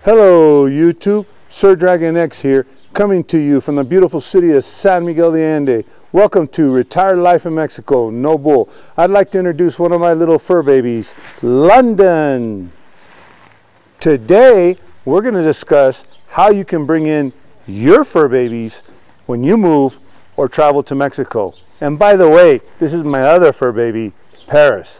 Hello YouTube, Sir Dragon X here, coming to you from the beautiful city of San Miguel de Allende. Welcome to Retired Life in Mexico, no bull. I'd like to introduce one of my little fur babies, London. Today we're going to discuss how you can bring in your fur babies when you move or travel to Mexico. And by the way, this is my other fur baby, Paris.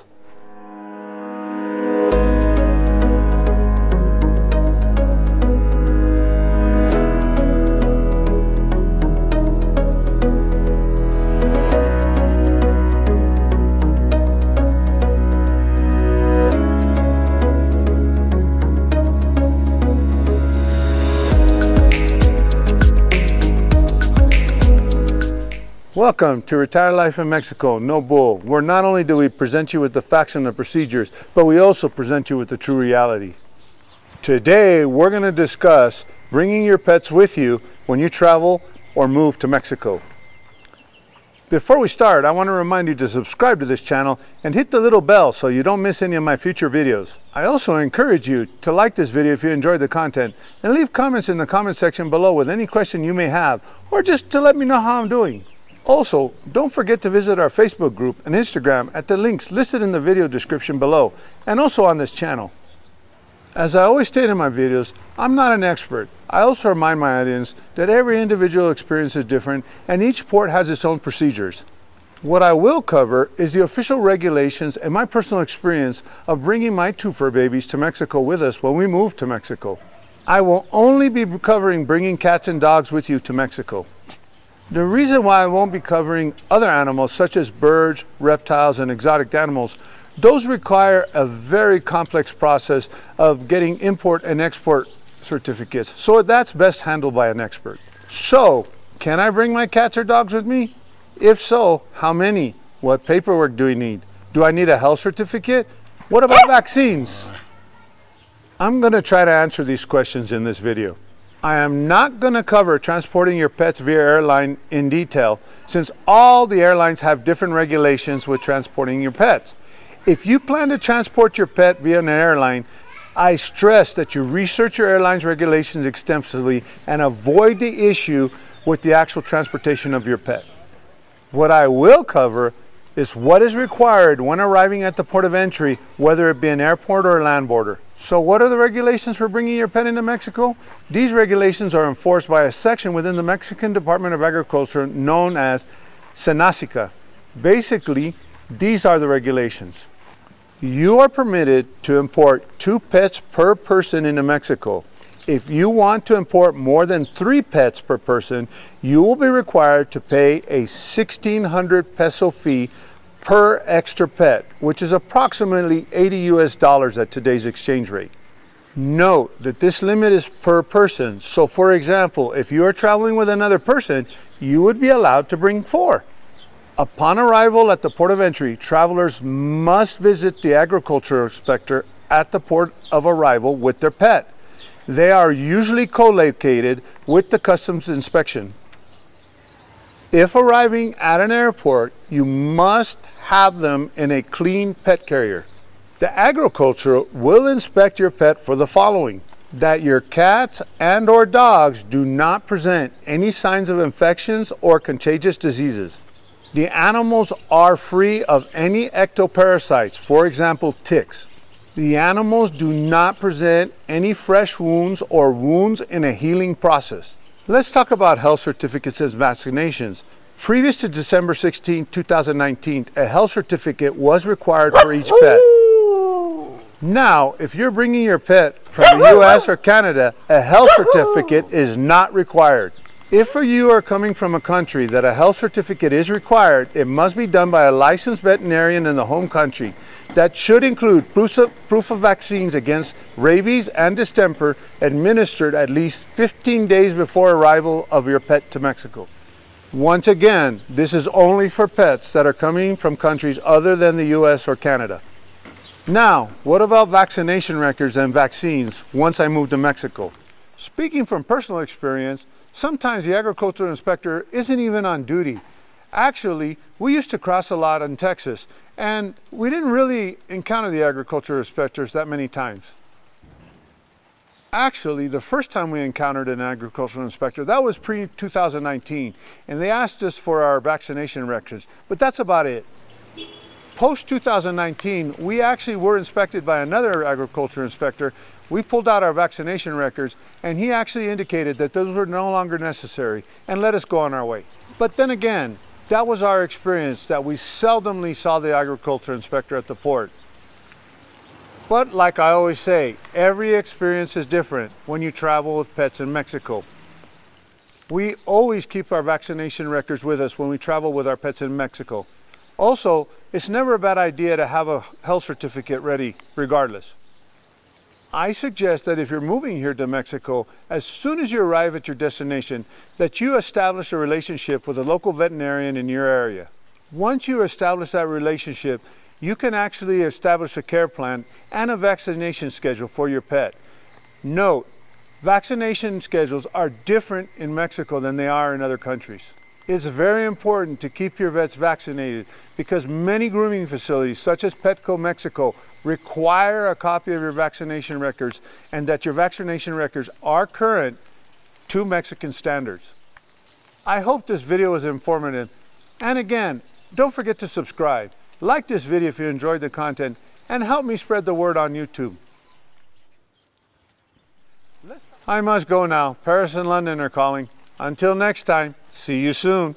Welcome to Retired Life in Mexico, no bull, where not only do we present you with the facts and the procedures, but we also present you with the true reality. Today, we're going to discuss bringing your pets with you when you travel or move to Mexico. Before we start, I want to remind you to subscribe to this channel and hit the little bell so you don't miss any of my future videos. I also encourage you to like this video if you enjoyed the content and leave comments in the comment section below with any question you may have or just to let me know how I'm doing. Also, don't forget to visit our Facebook group and Instagram at the links listed in the video description below and also on this channel. As I always state in my videos, I'm not an expert. I also remind my audience that every individual experience is different and each port has its own procedures. What I will cover is the official regulations and my personal experience of bringing my two fur babies to Mexico with us when we move to Mexico. I will only be covering bringing cats and dogs with you to Mexico. The reason why I won't be covering other animals such as birds, reptiles, and exotic animals, those require a very complex process of getting import and export certificates, so that's best handled by an expert. So, can I bring my cats or dogs with me? If so, how many? What paperwork do we need? Do I need a health certificate? What about vaccines? I'm going to try to answer these questions in this video. I am not going to cover transporting your pets via airline in detail, since all the airlines have different regulations with transporting your pets. If you plan to transport your pet via an airline, I stress that you research your airline's regulations extensively and avoid the issue with the actual transportation of your pet. What I will cover is what is required when arriving at the port of entry, whether it be an airport or a land border. So what are the regulations for bringing your pet into Mexico? These regulations are enforced by a section within the Mexican Department of Agriculture known as SENASICA. Basically, these are the regulations. You are permitted to import 2 pets per person into Mexico. If you want to import more than 3 pets per person, you will be required to pay a 1,600 peso fee per extra pet, which is approximately $80 at today's exchange rate. Note that this limit is per person. So for example, if you are traveling with another person, you would be allowed to bring 4. Upon arrival at the port of entry, travelers must visit the agricultural inspector at the port of arrival with their pet. They are usually co-located with the customs inspection. If arriving at an airport, you must have them in a clean pet carrier. The agriculture will inspect your pet for the following: that your cats and or dogs do not present any signs of infections or contagious diseases. The animals are free of any ectoparasites, for example, ticks. The animals do not present any fresh wounds or wounds in a healing process. Let's talk about health certificates as vaccinations. Previous to December 16, 2019, a health certificate was required for each pet. Now, if you're bringing your pet from the US or Canada, a health certificate is not required. If you are coming from a country that a health certificate is required, it must be done by a licensed veterinarian in the home country. That should include proof of vaccines against rabies and distemper administered at least 15 days before arrival of your pet to Mexico. Once again, this is only for pets that are coming from countries other than the US or Canada. Now, what about vaccination records and vaccines once I move to Mexico? Speaking from personal experience, sometimes the agricultural inspector isn't even on duty. Actually, we used to cross a lot in Texas, and we didn't really encounter the agricultural inspectors that many times. Actually, the first time we encountered an agricultural inspector, that was pre-2019, and they asked us for our vaccination records, but that's about it. Post-2019, we actually were inspected by another agriculture inspector. We pulled out our vaccination records, and he actually indicated that those were no longer necessary and let us go on our way. But then again, that was our experience, that we seldomly saw the agriculture inspector at the port. But like I always say, every experience is different when you travel with pets in Mexico. We always keep our vaccination records with us when we travel with our pets in Mexico. Also, it's never a bad idea to have a health certificate ready regardless. I suggest that if you're moving here to Mexico, as soon as you arrive at your destination, that you establish a relationship with a local veterinarian in your area. Once you establish that relationship, you can actually establish a care plan and a vaccination schedule for your pet. Note, vaccination schedules are different in Mexico than they are in other countries. It's very important to keep your vets vaccinated because many grooming facilities, such as Petco Mexico, require a copy of your vaccination records and that your vaccination records are current to Mexican standards. I hope this video was informative. And again, don't forget to subscribe. Like this video if you enjoyed the content and help me spread the word on YouTube. I must go now. Paris and London are calling. Until next time, see you soon.